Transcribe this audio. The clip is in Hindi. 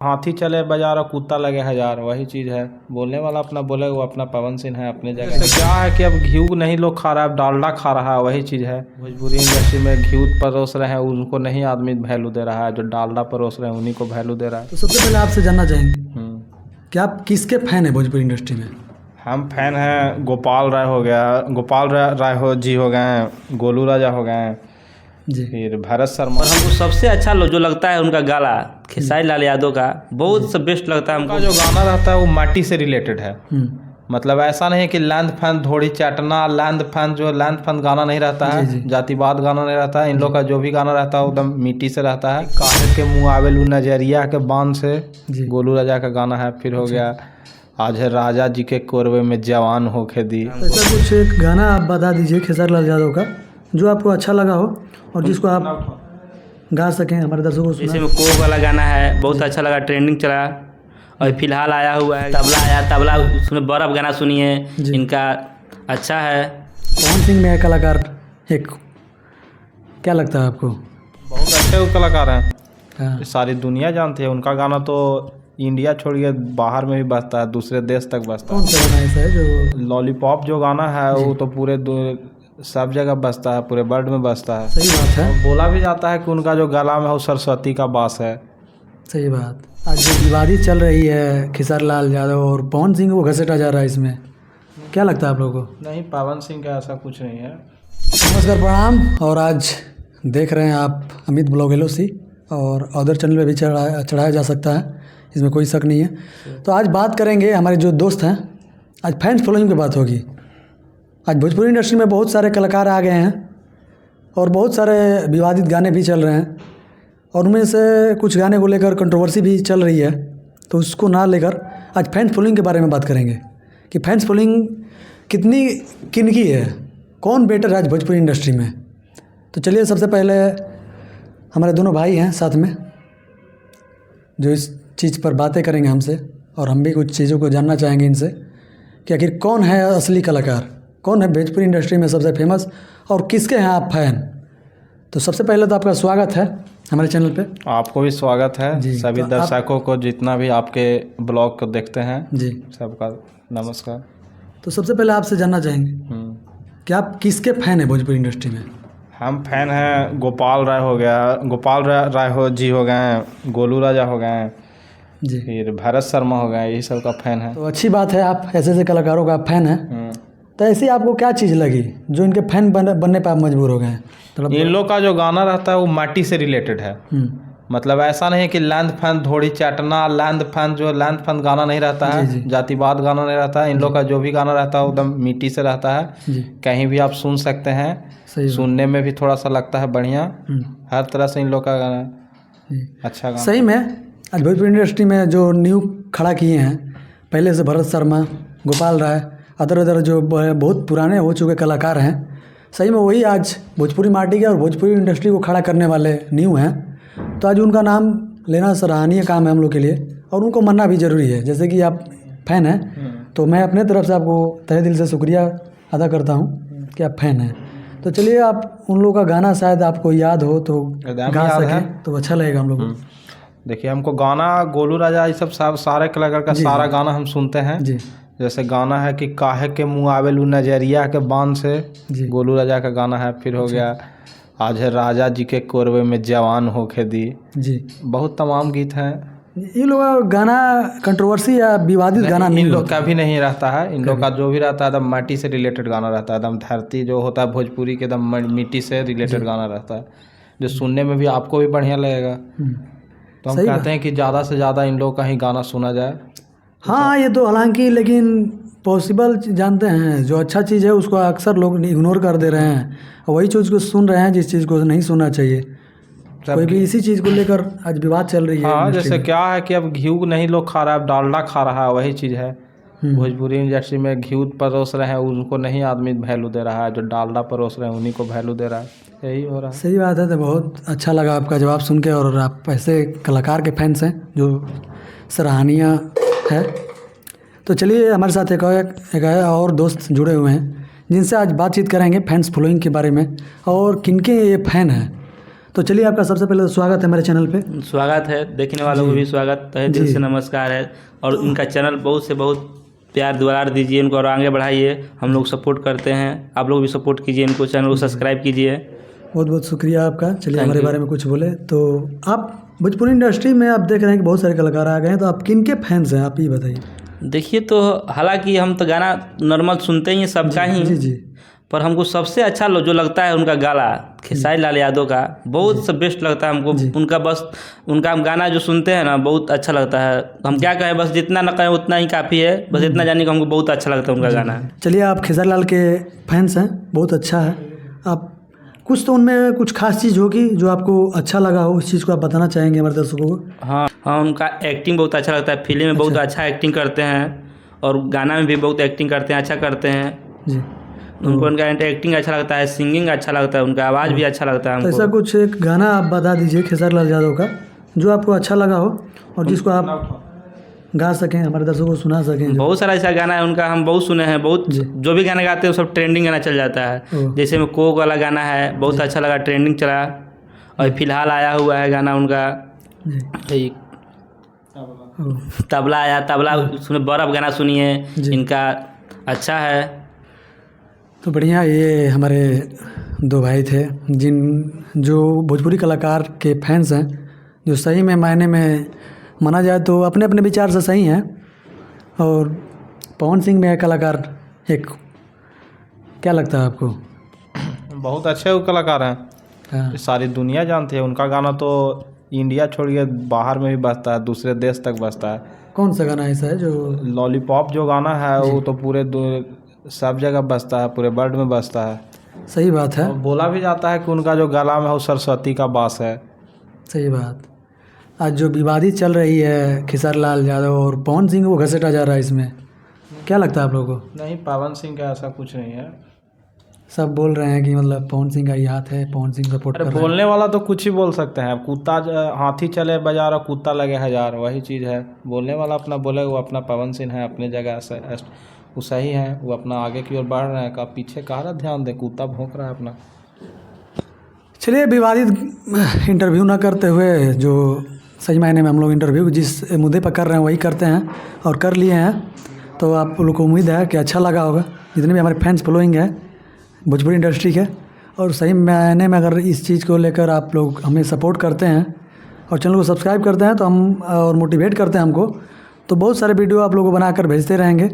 हाथी चले बाजार और कुत्ता लगे हजार, वही चीज़ है। बोलने वाला अपना बोलेगा, वो अपना पवन सिंह है अपने जगह। जैसे क्या है कि अब घी नहीं लोग खा रहा है, अब डालडा खा रहा है, वही चीज़ है। भोजपुरी इंडस्ट्री में घी परोस रहे हैं, उनको नहीं आदमी वैल्यू दे रहा है। जो डालडा परोस रहे हैं उन्हीं को वैल्यू दे रहा है। तो सबसे पहले आपसे जानना चाहेंगे कि आप किसके फैन हैं भोजपुरी इंडस्ट्री में? हम फैन हैं गोपाल राय हो गया, गोपाल राय जी हो गए हैं, गोलू राजा हो गए हैं जी। फिर भरत शर्मा। और हमको सबसे अच्छा जो लगता है उनका गाना खेसारी लाल यादव का बहुत बेस्ट लगता है हमको। उनका जो गाना रहता है वो माटी से रिलेटेड है। मतलब ऐसा नहीं है कि लैंड फैन धोड़ी चाटना, लैंड फैन जो लैंड फैन गाना नहीं रहता है, जातिवाद गाना नहीं रहता है। इन लोग का जो भी गाना रहता है वो एकदम मिट्टी से रहता है। काहे के मुँह आवेलू नजरिया के बांध से, गोलू राजा का गाना है। फिर हो गया आज है राजा जी के कोरवे में जवान होके दी। ऐसा कुछ एक गाना आप बता दीजिए खेसारी लाल यादव का जो आपको अच्छा लगा हो और जिसको आप गा सकें हमारे दर्शकों को। जैसे में कोक वाला गाना है, बहुत अच्छा लगा, ट्रेंडिंग चला। और फिलहाल आया हुआ है तबला आया, तबला उसमें बर्फ गाना सुनिए, इनका अच्छा है। पवन सिंह में कलाकार एक क्या लगता है आपको? बहुत अच्छे वो कलाकार हैं। हाँ। सारी दुनिया जानती है उनका गाना। तो इंडिया छोड़िए बाहर में भी बजता है, दूसरे देश तक बजता है। कौन सा गाना ऐसा है जो? लॉलीपॉप जो गाना है वो तो पूरे सब जगह बजता है, पूरे वर्ल्ड में बजता है। सही बात है। और बोला भी जाता है कि उनका जो गला में वो सरस्वती का बास है। सही बात। आज जो विवादित चल रही है खेसारी लाल यादव और पवन सिंह को घसीटा जा रहा है, इसमें क्या लगता है आप लोगों को? नहीं, पवन सिंह का ऐसा कुछ नहीं है। नमस्कार, प्रणाम। और आज देख रहे हैं आप अमित ब्लॉग LOC और अदर चैनल पे भी चढ़ाया जा सकता है, इसमें कोई शक नहीं है। तो आज बात करेंगे, हमारे जो दोस्त हैं, आज फैंस फॉलोइंग की बात होगी। आज भोजपुरी इंडस्ट्री में बहुत सारे कलाकार आ गए हैं और बहुत सारे विवादित गाने भी चल रहे हैं और उनमें से कुछ गाने को लेकर कंट्रोवर्सी भी चल रही है। तो उसको ना लेकर आज फैंस फॉलोइंग के बारे में बात करेंगे कि फैंस फॉलोइंग कितनी किनकी है, कौन बेटर है आज भोजपुरी इंडस्ट्री में। तो चलिए सबसे पहले हमारे दोनों भाई हैं साथ में जो इस चीज़ पर बातें करेंगे हमसे, और हम भी कुछ चीज़ों को जानना चाहेंगे इनसे कि आखिर कौन है असली कलाकार, कौन है भोजपुरी इंडस्ट्री में सबसे फेमस और किसके हैं आप फैन। तो सबसे पहले तो आपका स्वागत है हमारे चैनल पे। आपको भी स्वागत है जी। सभी तो दर्शकों को, जितना भी आपके ब्लॉग को देखते हैं जी, सबका नमस्कार। तो सबसे पहले आपसे जानना चाहेंगे कि आप किसके फैन हैं भोजपुरी इंडस्ट्री में? हम फैन हैं गोपाल राय हो गया, गोपाल राय जी हो गए हैं, गोलू राजा हो गए हैं जी, फिर भरत शर्मा हो गए, यही सब का फैन है। तो अच्छी बात है, आप ऐसे ऐसे कलाकारों का फैन हैं। तो ऐसी आपको क्या चीज़ लगी जो इनके फैन बनने पर आप मजबूर हो गए? इन लोग का जो गाना रहता है वो माटी से रिलेटेड है। मतलब ऐसा नहीं है कि लैंड फैन धोड़ी चाटना, लैंड फैन जो लैंड फैन गाना नहीं रहता है, जातिवाद गाना नहीं रहता है। इन लोग का जो भी गाना रहता है वो एकदम मिट्टी से रहता है। कहीं भी आप सुन सकते हैं, सुनने में भी थोड़ा सा लगता है बढ़िया। हर तरह से इन लोग का गाना अच्छा गाना। सही में आज भोजपुरी इंडस्ट्री में जो न्यू खड़ा किए हैं, पहले से भरत शर्मा, गोपाल राय, अदर जो बहुत पुराने हो चुके कलाकार हैं, सही में वही आज भोजपुरी माटी के और भोजपुरी इंडस्ट्री को खड़ा करने वाले न्यू हैं। तो आज उनका नाम लेना सराहनीय काम है हम लोग के लिए और उनको मानना भी ज़रूरी है। जैसे कि आप फैन हैं तो मैं अपने तरफ से आपको तहे दिल से शुक्रिया अदा करता हूँ कि आप फैन हैं। तो चलिए, आप उन लोगों का गाना शायद आपको याद हो तो गा सकें तो अच्छा लगेगा हम लोग को। देखिए, हमको गाना गोलू राजा ये सब सारे कलाकार का सारा गाना हम सुनते हैं जी। जैसे गाना है कि काहे के मुँह आवेलू नजरिया के बांध से, गोलू राजा का गाना है। फिर हो गया आज है राजा जी के कोरवे में जवान होके दी जी। बहुत तमाम गीत हैं। ये लोग का गाना कंट्रोवर्सी या विवादित गाना नहीं, इन लोग का भी नहीं रहता है। इन लोग का जो भी रहता है एकदम माटी से रिलेटेड गाना रहता है। एकदम धरती जो होता है भोजपुरी के एकदम मिट्टी से रिलेटेड गाना रहता है, जो सुनने में भी आपको भी बढ़िया लगेगा। तो हम कहते हैं कि ज़्यादा से ज़्यादा इन लोग का ही गाना सुना जाए। हाँ, ये तो हालांकि लेकिन पॉसिबल जानते हैं, जो अच्छा चीज़ है उसको अक्सर लोग इग्नोर कर दे रहे हैं और वही चीज़ को सुन रहे हैं जिस चीज़ को नहीं सुनना चाहिए। कोई भी इसी चीज़ को लेकर आज विवाद चल रही है। हाँ, जैसे क्या है कि अब घी नहीं लोग खा रहा है, अब डालडा खा रहा है, वही चीज़ है। भोजपुरी इंडस्ट्री में घी परोस रहे हैं, उनको नहीं आदमी वैल्यू दे रहा है। जो डालडा परोस रहे हैं उन्हीं को वैल्यू दे रहा है, यही हो रहा है। सही बात है। तो बहुत अच्छा लगा आपका जवाब सुन के, और आप ऐसे कलाकार के फैंस हैं जो सराहनीय है। तो चलिए, हमारे साथ एक और दोस्त जुड़े हुए हैं जिनसे आज बातचीत करेंगे फैंस फॉलोइंग के बारे में और किनके ये फ़ैन हैं। तो चलिए, आपका सबसे पहले तो स्वागत है मेरे चैनल पे। स्वागत है, देखने वालों को भी स्वागत है, दिल से नमस्कार है। और उनका चैनल बहुत से बहुत प्यार दुलार दीजिए इनको और आगे बढ़ाइए। हम लोग सपोर्ट करते हैं, आप लोग भी सपोर्ट कीजिए इनको, चैनल को सब्सक्राइब कीजिए। बहुत बहुत शुक्रिया आपका। चलिए, हमारे बारे में कुछ बोले तो आप भोजपुरी इंडस्ट्री में आप देख रहे हैं कि बहुत सारे कलाकार आ गए हैं, तो आप किन के फैंस हैं, आप ये बताइए। देखिए, तो हालांकि हम तो गाना नॉर्मल सुनते ही हैं सबका ही, जी, पर हमको सबसे अच्छा जो लगता है उनका गाला, खेसारी लाल यादव का बहुत से बेस्ट लगता है हमको। उनका बस उनका हम गाना जो सुनते हैं ना, बहुत अच्छा लगता है। हम क्या कहें, बस जितना न कहें उतना ही काफ़ी है, बस इतना जाने का हमको बहुत अच्छा लगता है उनका गाना। चलिए, आप खेसारी लाल के फैंस हैं, बहुत अच्छा है। आप कुछ तो उनमें कुछ खास चीज़ होगी जो आपको अच्छा लगा हो, उस चीज़ को आप बताना चाहेंगे हमारे दर्शकों को। हाँ, उनका एक्टिंग बहुत अच्छा लगता है, फिल्म में बहुत अच्छा एक्टिंग करते हैं और गाना में भी बहुत एक्टिंग करते हैं, अच्छा करते हैं जी। उनको उनका एक्टिंग अच्छा लगता है, सिंगिंग अच्छा लगता है, उनका आवाज़ भी अच्छा लगता है हमको। ऐसा कुछ एक गाना आप बता दीजिए खेसारी लाल यादव का जो आपको अच्छा लगा हो और जिसको आप गा सकें, हमारे दर्शकों को सुना सकें। बहुत सारा ऐसा गाना है उनका, हम बहुत सुने हैं, बहुत जो भी गाना गाते हैं वो सब ट्रेंडिंग गाना चल जाता है। जैसे में कोक वाला गाना है, बहुत अच्छा लगा, ट्रेंडिंग चला। और फिलहाल आया हुआ है गाना उनका तबला आया, तबला उसमें बर्फ गाना सुनिए, इनका अच्छा है। तो बढ़िया, ये हमारे दो भाई थे जो भोजपुरी कलाकार के फैंस हैं, जो सही में मायने में माना जाए तो अपने अपने विचार से सही हैं। और पवन सिंह में है कलाकार एक, क्या लगता है आपको? बहुत अच्छे वो कलाकार हैं, हाँ। सारी दुनिया जानती है। उनका गाना तो इंडिया छोड़ के बाहर में भी बजता है, दूसरे देश तक बजता है। कौन सा गाना ऐसा है जो लॉलीपॉप जो गाना है वो तो पूरे सब जगह बजता है, पूरे वर्ल्ड में बजता है। सही बात है। और बोला भी जाता है कि उनका जो गला में वो सरस्वती का वास है। सही बात। आज जो विवादित चल रही है खेसारी लाल यादव और पवन सिंह को घसीटा जा रहा है, इसमें क्या लगता है आप लोगों को? नहीं, पवन सिंह का ऐसा कुछ नहीं है। सब बोल रहे हैं कि मतलब पवन सिंह का ही हाथ है, पवन सिंह सपोर्ट कर रहे हैं। बोलने वाला तो कुछ ही बोल सकते हैं। कुत्ता हाथी चले बाजार और कुत्ता लगे हजार, वही चीज़ है। बोलने वाला अपना बोले, वो अपना पवन सिंह है अपने जगह से, वो सही है, वो अपना आगे की ओर बढ़ रहे हैं। का पीछे कहा ध्यान दे, कुत्ता भौंक रहा है अपना। चलिए, विवादित इंटरव्यू ना करते हुए जो सही मायने में हम लोग इंटरव्यू जिस मुद्दे पर कर रहे हैं वही करते हैं और कर लिए हैं। तो आप लोग को उम्मीद है कि अच्छा लगा होगा, जितने भी हमारे फैंस फॉलोइंग है भोजपुरी इंडस्ट्री के। और सही मायने में अगर इस चीज़ को लेकर आप लोग हमें सपोर्ट करते हैं और चैनल को सब्सक्राइब करते हैं तो हम और मोटिवेट करते हैं हमको, तो बहुत सारे वीडियो आप लोगों को बनाकर भेजते रहेंगे।